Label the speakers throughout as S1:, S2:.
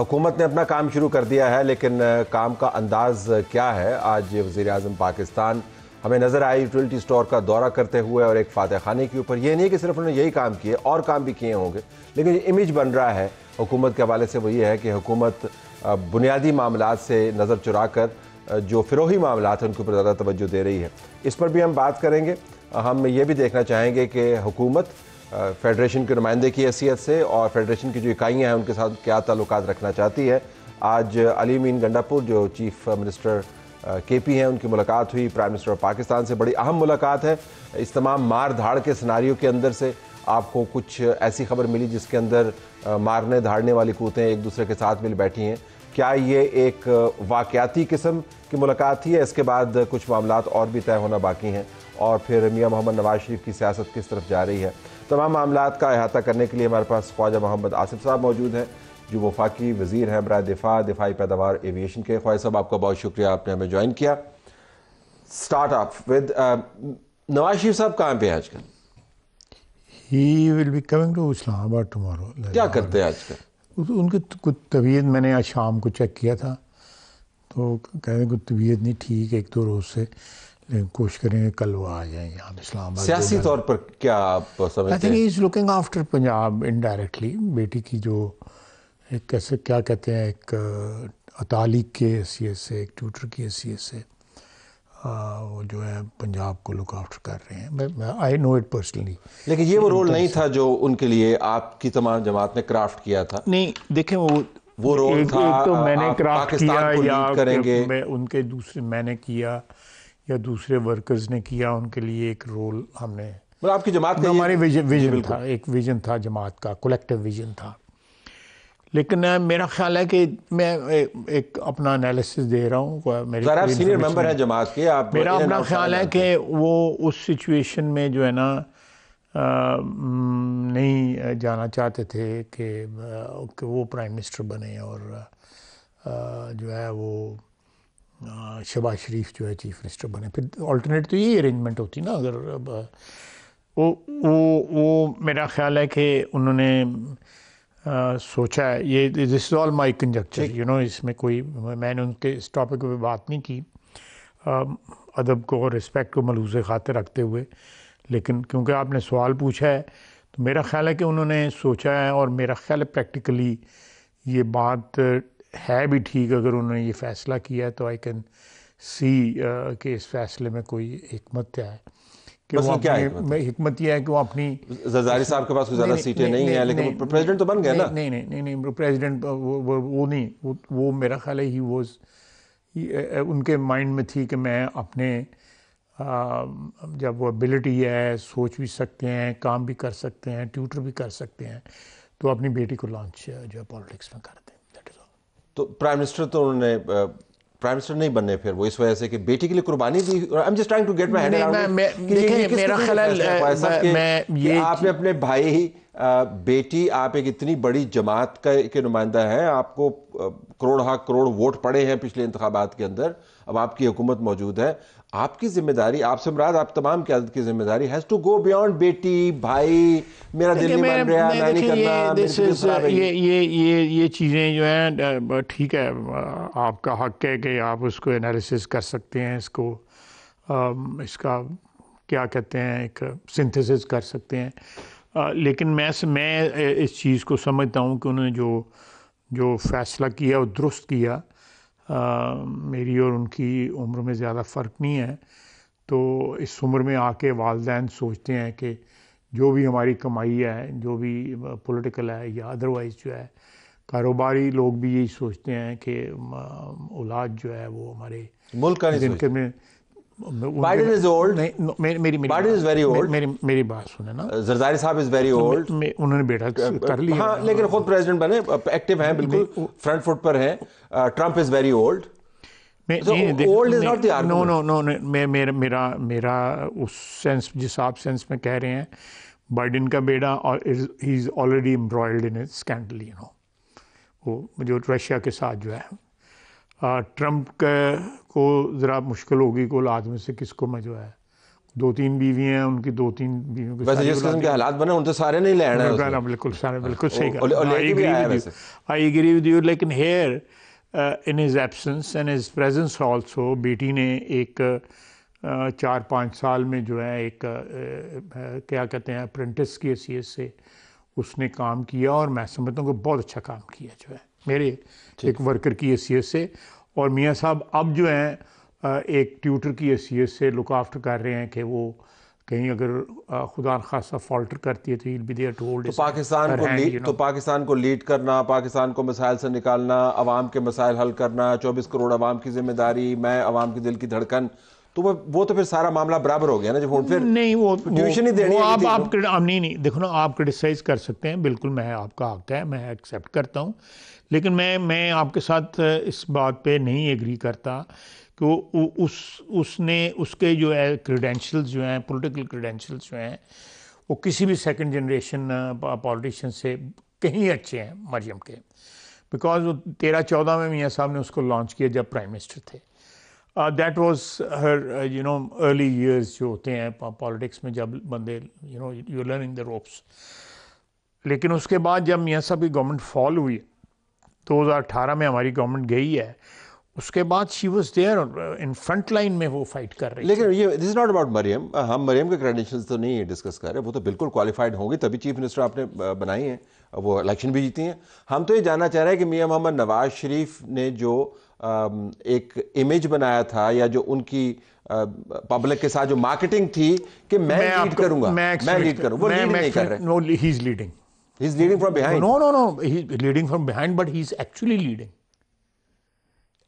S1: حکومت نے اپنا کام شروع کر دیا ہے، لیکن کام کا انداز کیا ہے؟ آج وزیر اعظم پاکستان ہمیں نظر آئی یوٹیلٹی سٹور کا دورہ کرتے ہوئے، اور ایک فاتح خانے کے اوپر. یہ نہیں کہ صرف انہوں نے یہی کام کیے، اور کام بھی کیے ہوں گے، لیکن یہ امیج بن رہا ہے حکومت کے حوالے سے. وہ یہ ہے کہ حکومت بنیادی معاملات سے نظر چرا کر جو فروغی معاملات ہیں ان کے اوپر زیادہ توجہ دے رہی ہے. اس پر بھی ہم بات کریں گے. ہم یہ بھی دیکھنا چاہیں گے کہ حکومت فیڈریشن کے نمائندے کی حیثیت سے اور فیڈریشن کی جو اکائیاں ہیں ان کے ساتھ کیا تعلقات رکھنا چاہتی ہے. آج علی امین گنڈاپور جو چیف منسٹر کے پی ہیں، ان کی ملاقات ہوئی پرائم منسٹر پاکستان سے. بڑی اہم ملاقات ہے. اس تمام مار دھاڑ کے سناریو کے اندر سے آپ کو کچھ ایسی خبر ملی جس کے اندر مارنے دھاڑنے والی قوتیں ایک دوسرے کے ساتھ مل بیٹھی ہیں. کیا یہ ایک واقعاتی قسم کی ملاقات تھی؟ اس کے بعد کچھ معاملات اور بھی طے ہونا باقی ہیں، اور پھر میاں محمد نواز شریف کی سیاست کس طرف جا رہی ہے؟ تمام معاملات کا احاطہ کرنے کے لیے ہمارے پاس خواجہ محمد آصف صاحب موجود ہیں، جو وفاقی وزیر ہیں برائے دفاعی پیداوار ایویشن کے. خواجہ صاحب، آپ کا بہت شکریہ، آپ نے ہمیں جوائن کیا. Start of with Nawaz Sharif صاحب کہاں پہ ہیں آج کل؟
S2: He will be coming to Islamabad tomorrow.
S1: کیا کرتے ہیں آج کل؟
S2: ان کی کچھ طبیعت، میں نے آج شام کو چیک کیا تھا تو کہہ رہے کچھ طبیعت نہیں ٹھیک ایک دو روز سے، لیکن کوشش کریں گے کل وہ آ جائیں یہاں اسلام آباد.
S1: سیاسی طور پر کیا آپ سمجھتے ہیں؟
S2: I think he is looking after Punjab indirectly. بیٹی کی جو ایک کیسے کیا کہتے ہیں، ایک تعلیق کی حیثیت سے، ایک ٹیوٹر کی حیثیت سے وہ جو ہے پنجاب کو لک آفٹر کر رہے ہیں. آئی نو اٹ پرسنلی.
S1: لیکن یہ وہ رول نہیں تھا جو ان کے لیے آپ کی تمام جماعت نے کرافٹ کیا تھا.
S2: نہیں دیکھیں،
S1: وہ رول تھا
S2: ایک تو میں نے
S1: آپ
S2: کرافٹ
S1: پاکستان
S2: کیا
S1: کو
S2: یا
S1: لیڈ کریں گے.
S2: میں ان کے دوسرے میں نے کیا یا دوسرے ورکرز نے کیا، ان کے لیے ایک رول ہم نے،
S1: آپ کی جماعت کا
S2: ہماری ویژن تھا، ایک ویژن تھا جماعت کا، کولیکٹیو ویژن تھا. لیکن میرا خیال ہے کہ میں ایک اپنا انالیسس دے رہا ہوں.
S1: آپ سینئر ممبر ہیں جماعت کے.
S2: میرا اپنا خیال ہے کہ وہ اس سچویشن میں جو ہے نا نہیں جانا چاہتے تھے کہ وہ پرائم منسٹر بنے اور جو ہے وہ شہباز شریف جو ہے چیف منسٹر بنے. پھر آلٹرنیٹ تو یہی ارینجمنٹ ہوتی نا. اگر وہ میرا خیال ہے کہ انہوں نے سوچا ہے، یہ دس از آل مائی کنجکچر یو نو، اس میں کوئی میں نے ان کے اس ٹاپک پہ بات نہیں کی ادب کو اور رسپیکٹ کو ملحوظ خاطر رکھتے ہوئے. لیکن کیونکہ آپ نے سوال پوچھا ہے تو میرا خیال ہے کہ انہوں نے سوچا ہے، اور میرا خیال ہے پریکٹیکلی یہ بات ہے بھی ٹھیک. اگر انہوں نے یہ فیصلہ کیا ہے تو آئی کین سی کہ اس فیصلے میں کوئی حکمت ہے. کہ وہ حکمت یہ ہے کہ وہ اپنی
S1: زرداری صاحب کے پاس کوئی زیادہ سیٹیں نہیں ہیں، لیکن وہ پریزیڈنٹ تو بن گئے نا.
S2: نہیں پریزیڈنٹ وہ نہیں، وہ میرا خیال ہے ہی واز، ان کے مائنڈ میں تھی کہ میں اپنے جب وہ ابیلٹی ہے، سوچ بھی سکتے ہیں، کام بھی کر سکتے ہیں، ٹیوٹر بھی کر سکتے ہیں، تو اپنی بیٹی کو لانچ جو ہے پالیٹکس میں کر دیں.
S1: تو پرائم منسٹر تو انہوں نے پرائم منسٹر نہیں بننے پھر وہ اس وجہ سے کہ بیٹی کے لیے قربانی دی. I'm just trying to get my head around it.
S2: دیکھیں میرا خیال ہے
S1: آپ نے اپنے بھائی بیٹی، آپ ایک اتنی بڑی جماعت کے نمائندہ ہیں، آپ کو کروڑ ووٹ پڑے ہیں پچھلے انتخابات کے اندر، اب آپ کی حکومت موجود ہے. آپ کی ذمہ داری، آپ سے مراد آپ تمام قیادت کی ذمہ داری has to go beyond بیٹی بھائی میرا دل نہیں بن رہا، میں نہیں کرنا.
S2: یہ چیزیں جو ہیں ٹھیک ہے، آپ کا حق ہے کہ آپ اس کو انالیسس کر سکتے ہیں، اس کو اس کا کیا کہتے ہیں ایک سنتھسس کر سکتے ہیں. لیکن میں اس چیز کو سمجھتا ہوں کہ انہوں نے جو فیصلہ کیا وہ درست کیا. میری اور ان کی عمر میں زیادہ فرق نہیں ہے، تو اس عمر میں آ کے والدین سوچتے ہیں کہ جو بھی ہماری کمائی ہے، جو بھی پولیٹیکل ہے یا ادروائز جو ہے، کاروباری لوگ بھی یہی سوچتے ہیں کہ اولاد جو ہے وہ ہمارے
S1: ملک کا نہیں سوچتے. Biden is old. Biden is very old.
S2: میری بات سنیں نا.
S1: زرداری صاحب از ویری اولڈ.
S2: انہوں نے بیٹا کر لیا.
S1: ہاں لیکن خود پریزیڈنٹ بنے، ایکٹیو ہیں، بالکل فرنٹ فٹ پر ہیں. Trump is very old. Old is not the argument.
S2: نو میرا اس سینس، جس آپ سینس میں کہہ رہے ہیں، بائیڈن کا بیٹا اور he is already embroiled in scandal, you know, وہ جو رشیا کے ساتھ جو ہے. ٹرمپ کو ذرا مشکل ہوگی کہ اولاد میں سے کس کو میں جو ہے 2-3 بیوی ہیں ان کی, 2-3 بیویوں کی
S1: ویسے جس قسم کے حالات بنے ان تو سارے نہیں لے آنا ہے.
S2: بالکل سارے بالکل صحیح
S1: اور لے کے بھی آیا ویسے.
S2: I agree with you. لیکن here in his absence and his presence also, بیٹی نے ایک 4-5 سال میں جو ہے ایک کیا کہتے ہیں اپرینٹس کی حیثیت سے اس نے کام کیا, اور میں سمجھتا ہوں کہ بہت اچھا کام کیا جو ہے میرے ایک ورکر کی حیثیت سے. اور میاں صاحب اب جو ہیں ایک ٹیوٹر کی حیثیت سے لک آفٹر کر رہے ہیں کہ وہ کہیں اگر خدا نخواستہ فالٹر کرتی ہے تو he'll be there to hold his hand.
S1: تو پاکستان کو لیڈ کرنا, پاکستان کو مسائل سے نکالنا, عوام کے مسائل حل کرنا, 24 کروڑ عوام کی ذمہ داری, میں عوام کی دل کی دھڑکن, تو وہ تو پھر سارا معاملہ برابر ہو گیا نا. جب پھر
S2: نہیں وہ
S1: ٹیوشن ہی دینی ہے.
S2: آپ نہیں دیکھو نا, آپ کرٹیسائز کر سکتے ہیں, بالکل میں آپ کا حق ہے, میں ایکسیپٹ کرتا ہوں, لیکن میں آپ کے ساتھ اس بات پہ نہیں ایگری کرتا کہ اس کے جو ہے کریڈینشلز جو ہیں, پولیٹیکل کریڈینشلز جو ہیں, وہ کسی بھی سیکنڈ جنریشن پالیٹیشین سے کہیں اچھے ہیں مریم کے, بیکاز وہ 13-14 میں میاں صاحب نے اس کو لانچ کیا جب پرائم منسٹر تھے. That was Hare early years جو ہوتے ہیں پالیٹکس میں, جب بندے یو لرننگ دا روپس. لیکن اس کے بعد جب میاں صاحب کی گورنمنٹ فال ہوئی 2018 میں, ہماری گورنمنٹ گئی ہے, اس کے بعد she was there in front line میں, وہ فائٹ کر رہی.
S1: لیکن یہ دس از ناٹ اباؤٹ مریم, ہم مریم کے کریڈینشلز تو نہیں ڈسکس کر رہے, وہ تو بالکل کوالیفائڈ ہوں گی تبھی چیف منسٹر آپ نے بنائی ہیں, وہ الیکشن بھی جیتی ہیں. ہم تو یہ جاننا چاہ رہے ہیں کہ میاں محمد نواز شریف نے جو ایک امیج بنایا تھا, یا جو ان کی پبلک کے ساتھ جو مارکیٹنگ تھی کہ میں لیڈ کروں گا, میں لیڈ کروں, وہ لیڈ نہیں کر رہے.
S2: No, he's leading.
S1: He's leading from behind.
S2: No, he's leading from behind, but he's actually leading.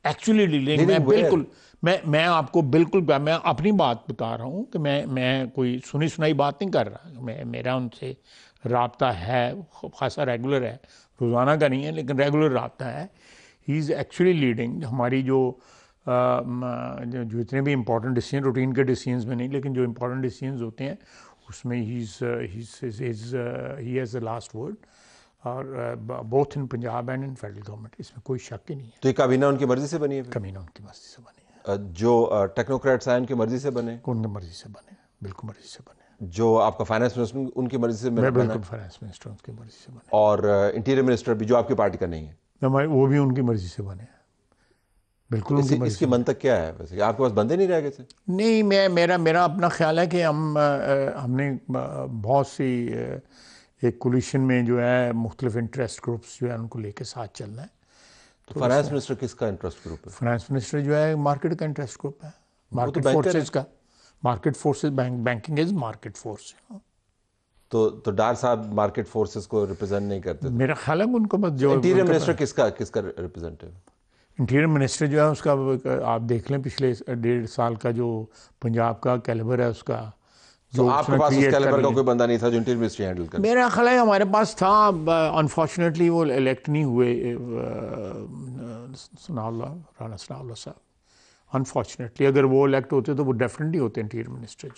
S2: میں بالکل میں آپ کو بالکل میں اپنی بات بتا رہا ہوں کہ میں کوئی سنی سنائی بات نہیں کر رہا. میرا ان سے رابطہ ہے خاصا, ریگولر ہے, روزانہ کا نہیں ہے لیکن ریگولر رابطہ ہے. ہی از ایکچولی لیڈنگ. ہماری جو اتنے بھی امپورٹنٹ ڈیسیژن, روٹین کے ڈیسیژنز میں نہیں, لیکن جو امپورٹنٹ ڈیسیژنز ہوتے ہیں اس میں he has the last word, اور both in Punjab and in federal government, اس میں کوئی شک ہی نہیں ہے.
S1: تو یہ کابینہ ان کی مرضی سے بنی ہے؟
S2: کابینہ ان کی مرضی سے بنی ہے.
S1: جو ٹیکنوکریٹس ہیں ان کی مرضی سے بنے؟
S2: ان کی مرضی سے بنے, بالکل مرضی سے بنے.
S1: جو آپ کا فائنانس منسٹر ان کی مرضی سے بنے؟
S2: بالکل فائنانس منسٹر ان کی مرضی سے بنے.
S1: اور انٹیریئر منسٹر بھی جو آپ کی پارٹی کا نہیں ہے,
S2: وہ بھی ان کی مرضی سے بنے, بالکل.
S1: اس کی منطق کیا ہے ویسے؟ آپ کے پاس بندے نہیں رہ گئے تھے؟
S2: نہیں, میرا اپنا خیال ہے کہ ہم نے بہت سی ایک کولیشن میں جو ہے مختلف انٹرسٹ گروپس جو ہے ان کو لے کے ساتھ چلنا ہے.
S1: تو فائنانس منسٹر کس کا انٹرسٹ گروپ ہے؟
S2: فائنانس منسٹر جو ہے مارکیٹ کا انٹرسٹ گروپ ہے, مارکیٹ فورسز کا. Market forces, banking is market force.
S1: تو ڈار صاحب مارکیٹ فورسز کو ریپرزینٹ نہیں کرتے؟
S2: میرا خیال ہے ان کو بس جو
S1: انٹیریئر منسٹر کس کا ریپرزینٹیو؟
S2: انٹیریئر منسٹر جو ہے اس کا آپ دیکھ لیں پچھلے 1.5 سال کا جو پنجاب کا کیلیبر ہے اس کا.
S1: تو آپ کے پاس اس کیلیبر کا کوئی بندہ نہیں تھا جو انٹیریئر منسٹری ہینڈل کرے؟
S2: میرا خیال ہے ہمارے پاس تھا, انفارچونیٹلی وہ الیکٹ نہیں ہوئے, رانا ثناء اللہ صاحب. انفارچونیٹلی اگر وہ الیکٹ ہوتے تو وہ ڈیفینیٹلی ہوتے انٹیریئر منسٹر.